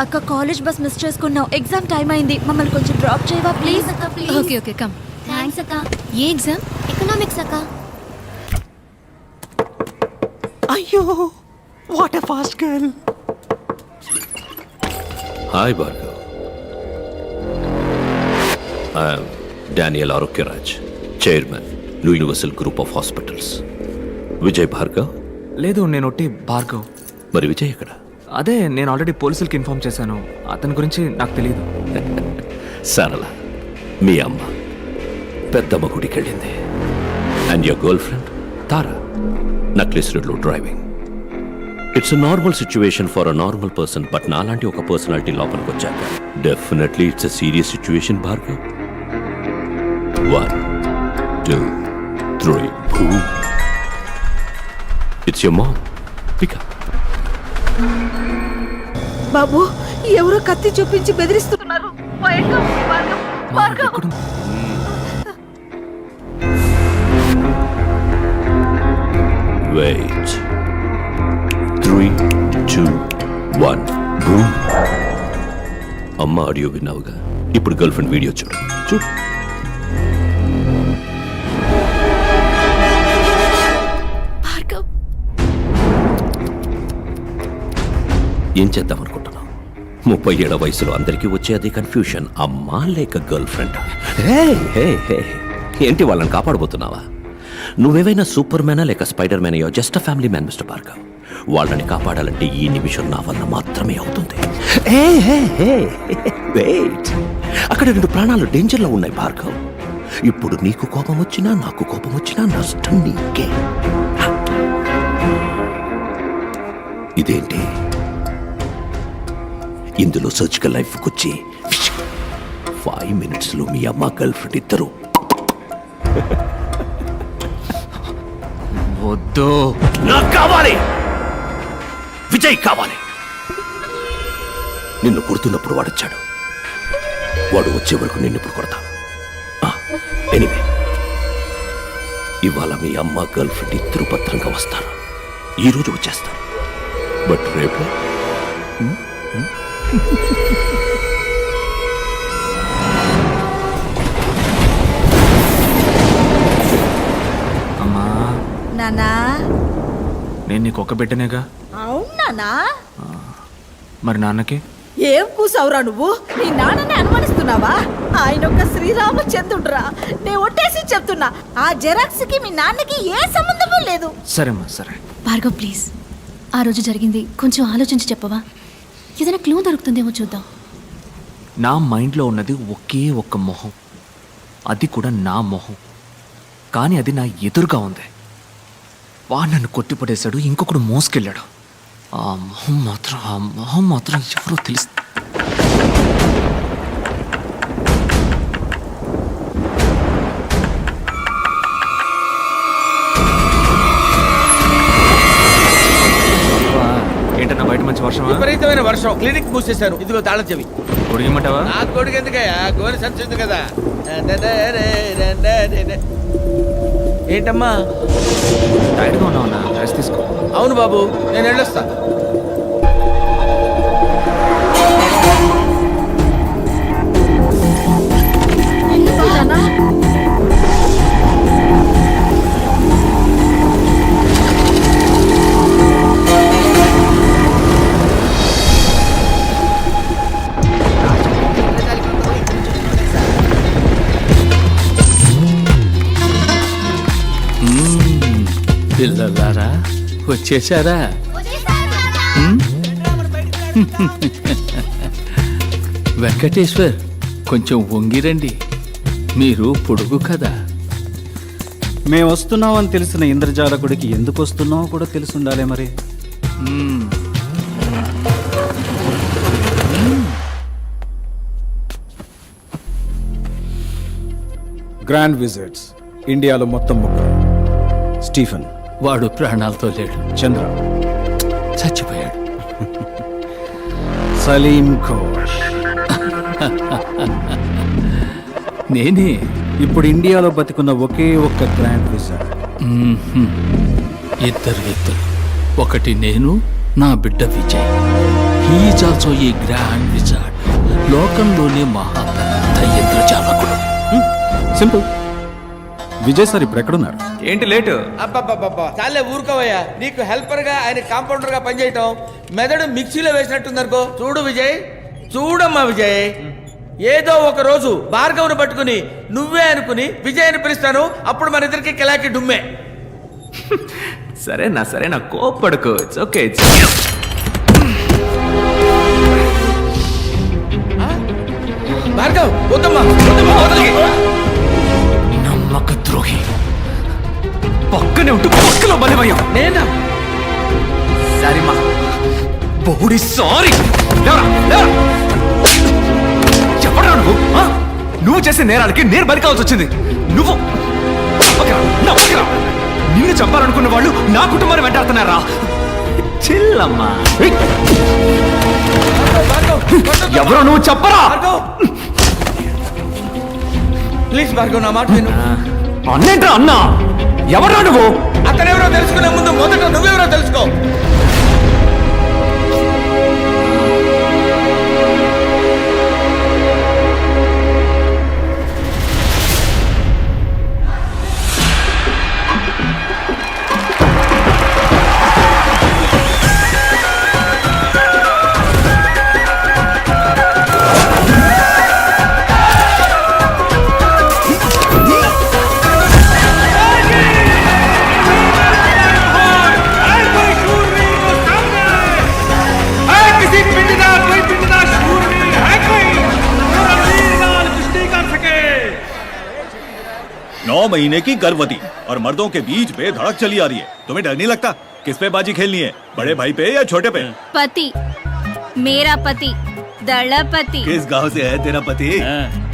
అక్క college bus miss చేసుకున్నాం. Exam time అయింది. మమ్మల్ని కొంచెం డ్రాప్ చేయవా ప్లీజ్? అక్క please. Okay okay come. Thanks అక్క. ఏ ఎగ్జామ్? ఎకనామిక్స్ అక్క. అయ్యో what a fast girl. Hi Bhargav, I'm Daniel Arogyaraj, chairman universal group of hospitals. Vijay Bhargav? లేదు, నేను ఒట్టి భార్గవ్. మరి విజయ్ ఎక్కడ? అదే నేను ఆల్రెడీ పోలీసులకి ఇన్ఫార్మ్ చేశాను. అతని గురించి నాకు తెలియదు. సరళ మీ అమ్మ పెద్దమ్మ గుడికి వెళ్ళింది. And your girl friend Tara Necklace రోడ్లో driving. It's a normal situation for a normal person, but నాలాంటి ఒక పర్సనాలిటీ లోపలికి వచ్చాక definitely it's a serious situation Bhargav. 1 2 3 boom. It's your mom. Pick up. బాబు ఎవరో కత్తి చూపించి బెదిరిస్తున్నారు. Wait. 3 2 1 boom. అమ్మ ఆడియో విన్నావుగా, ఇప్పుడు గర్ల్ ఫ్రెండ్ వీడియో చూడు. భార్గవ్, ఏం చేద్దాం అనుకుంటున్నావు? 37 వయసులో అందరికీ వచ్చే అదే కన్ఫ్యూషన్, అమ్మా లేక గర్ల్ ఫ్రెండ్. ఏంటి వాళ్ళని కాపాడబోతున్నావా? నువ్వేవైనా సూపర్ మ్యానా లేక స్పైడర్ మ్యాన్ అయ్యో? Just a family man mister Bhargav. వాళ్ళని కాపాడాలంటే ఈ నిమిషం నా వల్ల మాత్రమే అవుతుంది. వెయిట్, అక్కడ 2 ప్రాణాలు డేంజర్లో ఉన్నాయి భార్గవ్. ఇప్పుడు నీకు కోపం వచ్చినా నాకు కోపం వచ్చినా నష్టం నీకే. ఇదేంటి? ఇందులో సర్జికల్ లైఫ్కి వచ్చి 5 minutesలో మీ అమ్మ గర్ల్ ఫ్రెండ్ ఇద్దరు. వద్దు, నాకు కావాలి, విజయ్ కావాలి. నిన్ను కొడుతున్నప్పుడు వాడొచ్చాడు, వాడు వచ్చే వరకు నిన్ను ఇప్పుడు కొడతా. ఎనీవే, ఇవాళ మీ అమ్మ గర్ల్ ఫ్రెండ్ ఇద్దరు భద్రంగా వస్తారు. ఈరోజు వచ్చేస్తారు, బట్ రేపు అమ్మా. నానా నేను నీకు ఒక బిడ్డనేగా. అవునానా? మరి నాన్నకి? ఏం కూసావురా నువ్వు? నీ నాన్నని అనుమానిస్తున్నావా? ఆయన ఒక శ్రీరామచంద్రుడురా. నేను ఒట్టేసి చెప్తున్నా, ఆ జెరాక్స్ కి మీ నాన్నకి ఏ సంబంధము లేదు. సరేమ్మా, సరే. భార్గవ్ ప్లీజ్, ఆ రోజు జరిగింది కొంచెం ఆలోచించి చెప్పవా? ఏదైనా క్లూ దొరుకుతుందేమో చూద్దాం. నా మైండ్లో ఉన్నది ఒకే ఒక్క మొహం, అది కూడా నా మొహం. కానీ అది నా ఎదురుగా ఉంది. వాడు నన్ను కొట్టిపడేశాడు, ఇంకొకడు మోసుకెళ్ళాడు. ఆ మొహం మాత్రం ఎవరో తెలుసు. ఏంటన్నా బయట మంచి వర్షం? విపరీతమైన వర్షం. క్లినిక్ మూసేశారు. ఇదిగో తాళం చెవి. కొడిగమంటావా? నా కొడుకు ఎందుకయ్యా? గోరి సంచుంది కదా. ఏంటమ్మా టైర్డ్గా ఉన్నావన్నా, రెస్ట్ తీసుకో. అవును బాబు, నేను వెళ్ళొస్తా. నానా పిల్లలారా వచ్చేసారా? వెంకటేశ్వర్, కొంచెం వంగిరండి, మీరు పొడుగు కదా. మేము వస్తున్నామని తెలిసిన ఇంద్రజాలకుడికి ఎందుకు వస్తున్నామో కూడా తెలిసి ఉండాలి మరి. గ్రాండ్ విజిట్స్ ఇండియాలో మొత్తం 3. స్టీఫెన్, వాడు ప్రాణాలతో లేడు, చంద్ర చచ్చిపోయాడు. సలీం ఘోష్ నేనే. ఇప్పుడు ఇండియాలో బతికున్న ఒకే ఒక్క గ్రాండ్ విజిట్. ఇద్దరు, ఒకటి నేను, నా బిడ్డ Vijay. Is also a grand wizard. లోకంలోనే మహా పెద్ద ఇంద్రజాలకుడు. సింపుల్. విజయ్ సార్ ఇప్పుడు ఎక్కడున్నారు? ఏంటి లేటు? అబ్బబ్బబ్బబ్బా చాలే ఊరుకోవయ్యా. నీకు హెల్పర్ గా ఆయన కాంపౌండర్ గా పనిచేయటం మెదడు మిక్సీలో వేసినట్టుందనుకో. చూడు విజయ్, చూడమ్మా విజయ్, ఏదో ఒక రోజు భార్గవుని పట్టుకుని నువ్వే అనుకుని విజయ్ అని పిలుస్తాను. అప్పుడు మన ఇద్దరికి కిలాకి డుమ్మే. సరేనా కోప్పడుకో. It's okay. భార్గవ్ వద్దమ్మా, వదలకి. నమ్మక ద్రోహి, పక్కనే ఉంటూ పక్కలో బలిమయ్యావు. నేనా? సారీమా, బోడి సారీ. చెప్పరా నువ్వు? నువ్వు చేసే నేరాలకి నేను బలి కావాల్సి వచ్చింది. నువ్వు నిన్ను చంపాలనుకున్న వాళ్ళు నా కుటుంబాన్ని వెంటాడుతున్నారా? చిల్లమ్మా. ఎవరో నువ్వు చెప్పరా? భార్గవ్ ప్లీజ్ భార్గవ్, నా మాట విను. అన్నేంట్రా అన్నా? ఎవరా నువ్వు? అతనెవరో తెలుసుకునే ముందు మొదట నువ్వెవరో తెలుసుకో. महीने की गर्भवती और मर्दों के बीच बेधड़क चली आ रही है. तुम्हें डर नहीं लगता? किस पे बाजी खेलनी है, बड़े भाई पे या छोटे पे? పతి, మేరా పతి, దళపతి. किस गांव से है तेरा पति?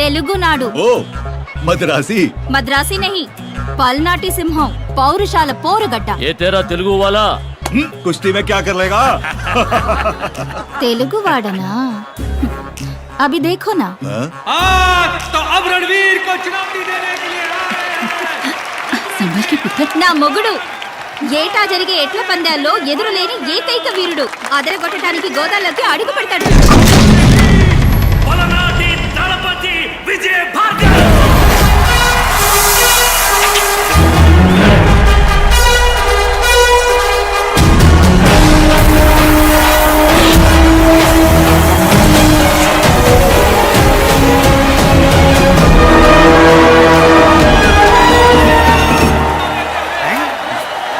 తెలుగునాడు. ओ मद्रासी. మద్రాసి నహి, పల్నాటి సింహం, పౌరుషాల పోరుగడ్డ. ఏ తేరా తెలుగు వాలా? कुश्ती में क्या कर लेगा? తెలుగు వాడనా? అభి देखो ना. तो अब रणवीर को चुनौती देने के लिए నా మొగుడు ఏటా జరిగే ఎట్ల పందాల్లో ఎదురులేని ఏకైక వీరుడు. అదరగొట్టడానికి గోదాల్లోకి అడుగు పెడతాడు.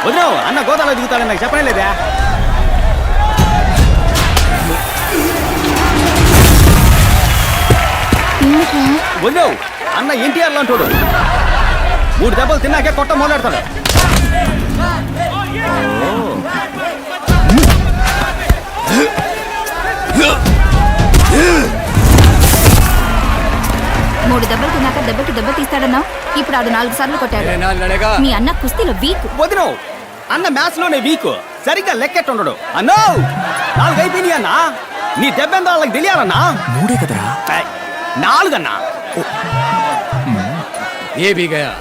వదిలేవు అన్న గోదాలో దిగుతాడని నాకు చెప్పనే లేదా? వదిలేవు అన్న ఎన్టీఆర్ లాంటోడు. 3 దెబ్బలు తిన్నాకే కొట్ట మొదలెడతాడు. మూడు దెబ్బలు తిన్నాక దెబ్బకి దెబ్బ తీస్తాడన్నా. ఇప్పుడు అది 4 సార్లు కొట్టాడు. మీ అన్న కుస్తీలో వీక్. వదిలేవు అన్న మ్యాచ్ లోనే వీక్. సరిగ్గా లెక్కెట్టుండడు. అన్నో 4 అయిపోయినాయి అన్నా. నీ దెబ్బ ఎంత వాళ్ళకి తెలియాలన్నా? 3 కదరా? 4 అన్నా. ఏ भी गया.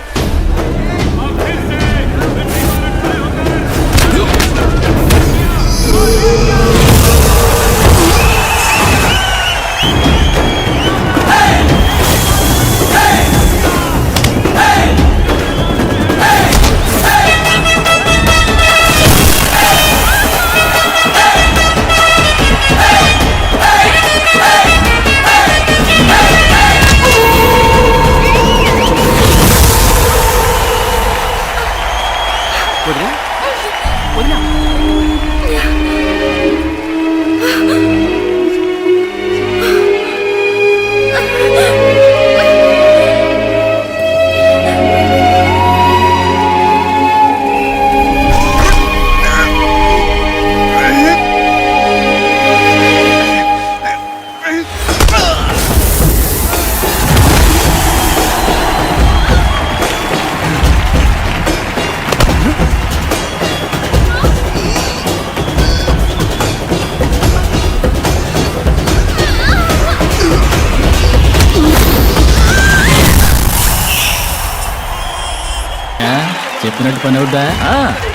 చెప్పినట్టు పని అవుద్దా?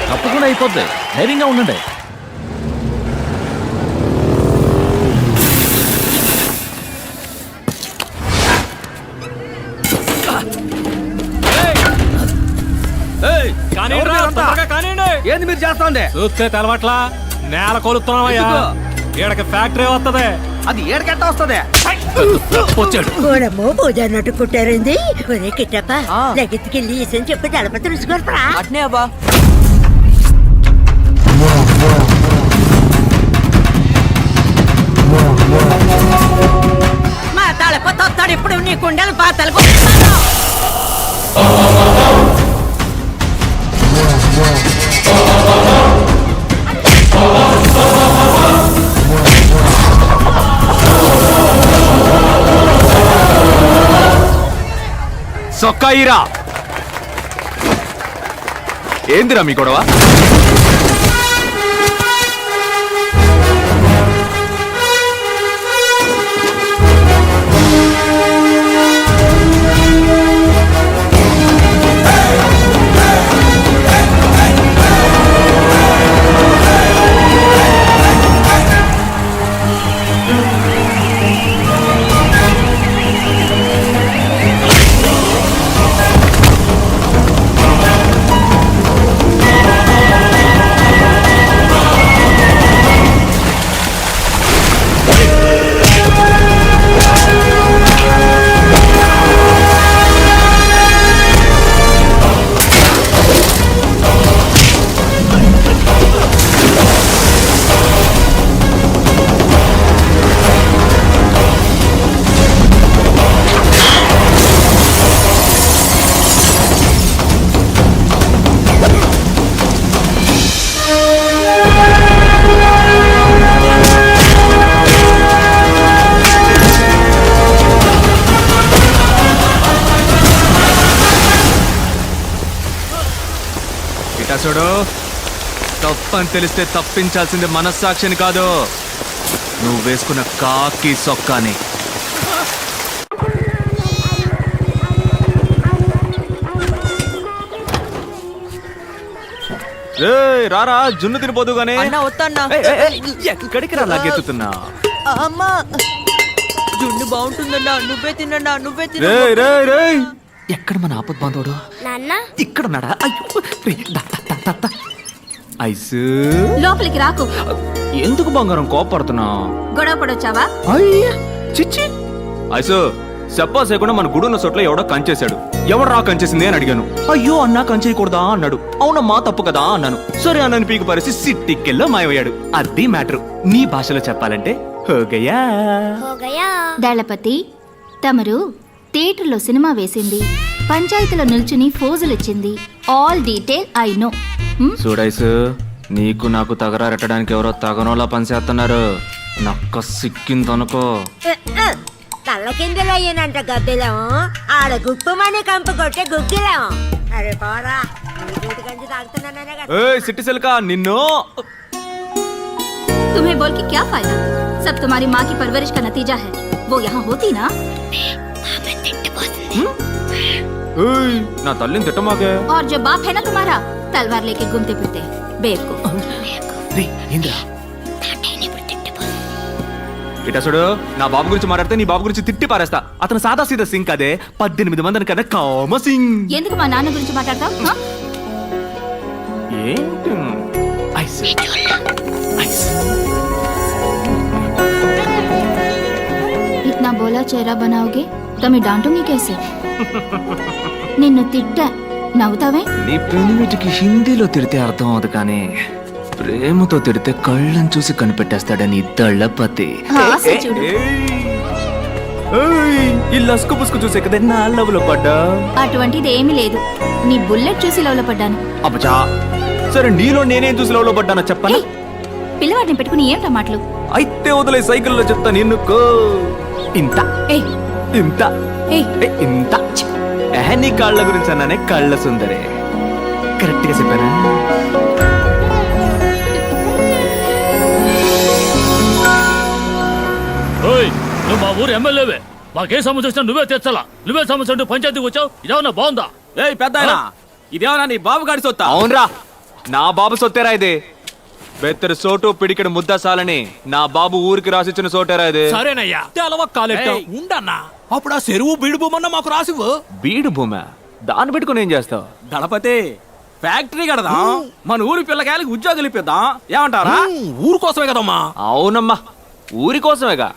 తప్పకుండా అయిపోద్ది. ధైర్యంగా ఉండండి. ఏంది మీరు చేస్తోంది? చూస్తే తెలవట్లా నేల కొలుతున్నావయ్యా. ఈడకి ఫ్యాక్టరీ వస్తుంది. అది ఏడకెట్ట వస్తుంది? వచ్చాడు. గోడమ్మో పూజన్నట్టు కుట్టారండి. ఒరే కిట్టప్ప లగెత్తుకెళ్ళి ఈసని చెప్పి తలప తెలుసుకోరా. అట్నే అబ్బా. మా తలప తొత్తాడు ఇప్పుడు నీ కుండలు పాతలు సొక్కాయిరా. ఏందిరా మీ గొడవ? చూడు, తప్పని తెలిస్తే తప్పించాల్సింది మనస్సాక్షిని కాదు, నువ్వు వేసుకున్న కాకి సొక్కాని. రారా జున్ను తినిపోదు గానీ. ఎక్కడికి రా లాగెత్తుతున్నా? అమ్మా జున్ను బాగుంటుందన్నా, నువ్వే తిన్నా, నువ్వే తిన్నా. ఎక్కడ మన ఆపద్ బాంధవుడు? ఇక్కడ ఉన్నాడా? ఐసు లోపలికి రాకు. ఎందుకు బంగారం కోపడుతున్నావు? గొడవ పడొచ్చావా? చిచ్చి ఐసు చెప్పా చేయకుండా మన గుడున్న చోట్ల ఎవడో కంచేశాడు. ఎవడు రా కంచేసింది అని అడిగాను. అయ్యో అన్నా కంచేయకూడదా అన్నాడు. అవునమ్మా తప్పు కదా అన్నాను. సరే అన్నని పీకు పరిసి సిట్టికెళ్ళో మాయమయ్యాడు. అది మ్యాటర్. నీ భాషలో చెప్పాలంటే హోగయా. దళపతి తమరు థియేటర్లో సినిమా వేసింది, పంచాయతీలో నిల్చుని ఫోజులిచ్చింది, ఆల్ డీటెయిల్ ఐ నో. చూడైసు, నీకు నాకు తగరారెట్టడానికి ఎవరో తగనోలా పనిచేస్తున్నారు. నక్క సిక్కిందనుకో. తల్ల కిందలు అయ్యానంట గద్దెలం, ఆడ గుప్పమని కంపు కొట్టే గుగ్గిలం. అరే పోరా, గంజి తాగుతున్నానే. సిట్టి సిల్కా నిన్ను. तुम्हें बोल के क्या फायदा? सब तुम्हारी माँ की परवरिश का नतीजा है. वो यहाँ होती ना. నా తల్లిని తిట్టమాకే. और जो बाप है ना तुम्हारा, तलवार लेके घूमते फिरते बेवकूफ. ఇటా చూడు, నా బాబు గురించి మాట్లాడితే నీ బాబు గురించి తిట్టి పారేస్తా. అతను సాదా సీదా సింగ్ అదే 18 మందిని కదా కామ సింగ్. ఎందుకు మా నాన్న గురించి మాట్లాడతావు? ఏంటి ఐస్ ఐస్. इतना बोला चेहरा बनाओगे तो मैं डांटूंगी कैसे? నిన్ను తిట్టా, నవ్వుతావే? నీ పెనిమిటికి హిందీలో తిడితే అర్థం అవదు కానీ ప్రేమతో తిడితే కళ్ళని చూసి కనిపెట్టేస్తాడని దళపతి. ఈ లస్కు పుస్కు చూసే కదా నా లవ్లో పడ్డా. అటువంటిది ఏమీ లేదు, నీ బుల్లెట్ చూసి లవ్లో పడ్డాను. అబ్బచా, సరే నీలో నేనేం చూసి లవ్లో పడ్డానో చెప్పనా? పిల్లవాడిని పెట్టుకుని ఏమిటా మాటలు? అయితే వదిలే, సైకిల్లో చెప్తా నిన్నుకో. ఇంత ఇంత ఇంత నీ కాళ్ళ గురించి అన్నానే, కళ్ళ సుందరే. కరెక్ట్ గా చెప్పానా? నువ్వు మా ఊరు ఎమ్మెల్యేవే, మాకే సమస్య వచ్చినా నువ్వే తెచ్చాలా. నువ్వే సమస్య అంటూ పంచాయతీకి వచ్చావు. ఇదేమన్నా బాగుందా? పెద్దాయనా, ఇదేమన్నా నీ బాబు గాడి సొత్తా? అవునరా, నా బాబు సొత్తేరా ఇది. బెత్తరు సోటు పిడికెడు ముద్ద సాలని నా బాబు ఊరికి రాసిచ్చిన సోటేరా ఇది. సరేనయ్యా, ఉండన్నా. అప్పుడు ఆ చెరువు బీడు భూమన్నా మాకు రాసివ్వు. బీడు భూమా? దాన్ని పెట్టుకుని ఏం చేస్తావు? దళపతి, ఫ్యాక్టరీ కడదాం, మన ఊరి పిల్లకాయలకి ఉద్యోగాలు ఇప్పిద్దాం, ఏమంటారా? ఊరు కోసమే కదమ్మా. అవునమ్మా, ఊరి కోసమేగా.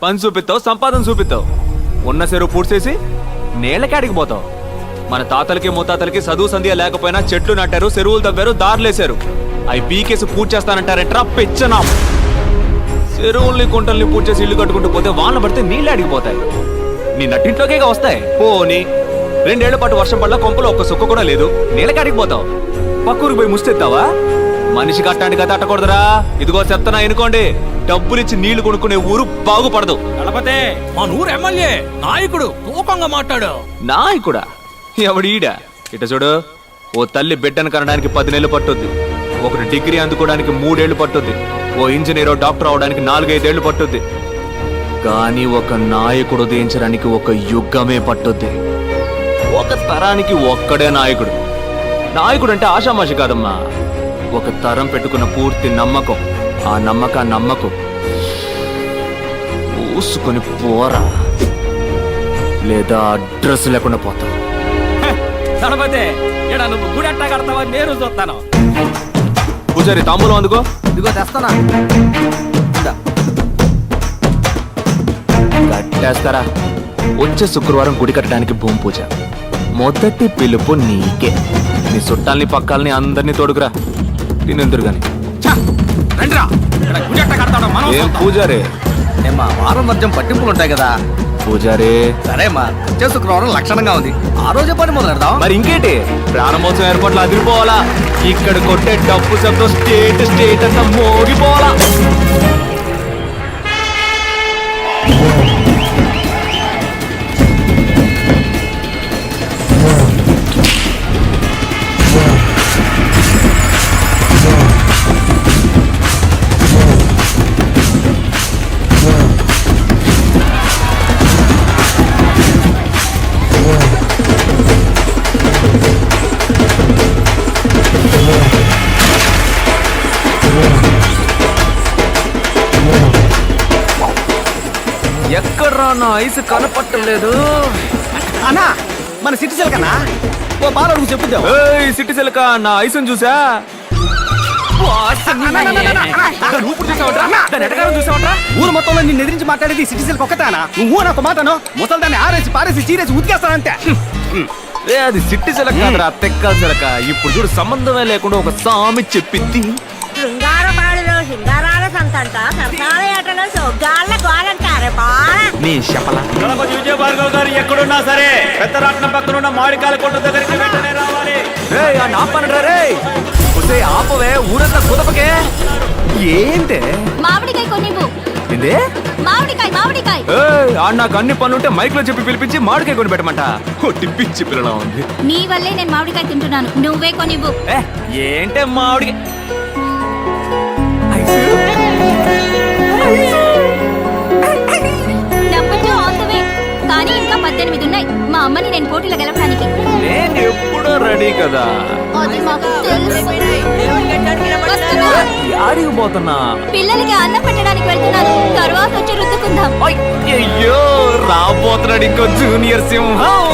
పని చూపిస్తావు, సంపాదన చూపిస్తావు. ఉన్న చెరువు పూడ్చేసి నేలకాడికి పోతావు. మన తాతలకి ముత్తాతలకి చదువు సంధ్య లేకపోయినా చెట్లు నాటారు, చెరువులు తవ్వారు, దారులేశారు. అవి పీకేసి పూర్తి చేస్తానంటారంటరా పెచ్చనా. చెరువుల్ని కుంటల్ని పూర్తి చేసి ఇల్లు కట్టుకుంటూ పోతే వాన పడితే నీళ్ళు అడిగిపోతాయి. నీ నట్టింట్లోకే వస్తాయి. పోని 2 ఏళ్ల పాటు వర్షం పడ్డ కొంపలో ఒక్క సుక్క కూడా లేదు, నీళ్ళకాడికి పోతావు. పక్కూరికి పోయి ముస్తెత్తావా? మనిషి కట్టాంటి కదా అట్టకూడదురా. ఇదిగో చెప్తానా ఎనుకోండి, డబ్బులిచ్చి నీళ్లు కొనుక్కునే ఊరు బాగుపడదు. దళపతే, మన ఊరు ఎమ్మెల్యే నాయకుడు తూకంగా మాట్లాడు. నాయకుడా? ఎవడీడా? ఇట చూడు, ఓ తల్లి బిడ్డను కనడానికి 10 నెలలు పట్టుద్ది. ఒకటి డిగ్రీ అందుకోవడానికి 3 ఏళ్లు పట్టుద్ది. ఓ ఇంజనీరో డాక్టర్ అవడానికి 4-5 ఏళ్లు పట్టుద్ది. కానీ ఒక నాయకుడు ఉదయించడానికి ఒక యుగమే పట్టుద్ది. ఒక తరానికి ఒక్కడే నాయకుడు. నాయకుడు అంటే ఆషామాషి కాదమ్మా. ఒక తరం పెట్టుకున్న పూర్తి నమ్మకం. ఆ నమ్మకం ఊసుకొని పోరా, లేదా అడ్రస్ లేకుండా పోతావు. దళపతే, ఇక్కడ నువ్వు గుడి ఎట్టా కడతావా నేను చూస్తాను. పూజారి తాంబూలం అందుకో. ఇదిగో తెస్తానా. కట్టేస్తారా? వచ్చే శుక్రవారం గుడి కట్టడానికి భూమి పూజ. మొదటి పిలుపు నీకే. నీ చుట్టాలని పక్కాలని అందరినీ తోడుకురా. తినెందురు గాని. రండిరా, ఇక్కడ గుడి ఎట్టా కడతాడో మనం ఏం చూద్దాం. పూజారే? ఏమ్మా, వారం వర్జం పట్టింపులు ఉంటాయి కదా. పూజారే, సరేమ్మా, వచ్చే శుక్రవారం లక్షణంగా ఉంది. ఆ రోజే పని మొదలు పెడదాం. మరి ఇంకేంటి, ప్రారంభోత్సవం ఏర్పాట్లు అదిరిపోవాలా. ఇక్కడ కొట్టే డబ్బు శబ్దం స్టేట్ అంతా మోగిపోవాలా. ఎక్కడ్రా నా ఐస్ కనపట్టలేదు. అన్నా, మన సిటిజన్ కన్నా ఓ బాల అడుగు చెప్పుద్దాం. ఏయ్ సిట్టి సిలక, నా ఐసుని చూసా? ఊరు మొత్తంలో నిన్ను ఎదిరించి మాట్లాడేది సిటిజన్ ఒక్కతానా? నువ్వు నాకు మాటను ముసల్దాన్ని ఆరేసి పారేసి చీరేసి ఉతికేస్తానంతే. రే అది సిట్టి సిలక కాదురా, తెక్కల సిలక. ఇప్పుడు చూడు, సంబంధమే లేకుండా ఒక సామి చెప్పింది. శృంగారపాడిలో సింగారాల సంతంట సరసాల ఆటలో సొగ్గాళ్ళ గోలంటారే నీ శపల. విజయ భార్గవ్ గారు ఎక్కడున్నా సరే పెద్దరాట్నం పక్కన ఉన్న మామిడికాయల కొట్టు దగ్గరికి వెంటనే రావాలి. రేయ్ ఆ నాపనరా రేయ్. ఒసేయ్ ఆపవే, ఊరంతా కుదపకే. ఏంటే? మామిడికాయ కొనివ్వు. ఏందే? మామిడికాయ. ఏయ్ ఆ నాకు అన్ని పనులుంటే మైక్ లో చెప్పి పిలిపించి మామిడికాయ కొని పెట్టమంట. పిచ్చి పిల్లలా ఉంది. నీ వల్లే నేను మామిడికాయ తింటున్నాను. నువ్వే కొనివ్వు. ఏంటే మామిడికాయ? డబ్బుతో ఆన్ ద వే. కానీ ఇంకా 18 ఉన్నాయి. మా అమ్మని నేను పోటీలో గెలవడానికి. నేను ఎప్పుడో రెడీ కదా. అది మాకు తెలుసు. వస్తున్నా. యాడికి పోతున్నా? పిల్లలకి అన్నం పెట్టడానికి వెళ్తున్నాను. తర్వాత వచ్చి రుద్దుకుందాం. అయ్యో, రాబోతున్నాడు ఇంకో జూనియర్ సింహం.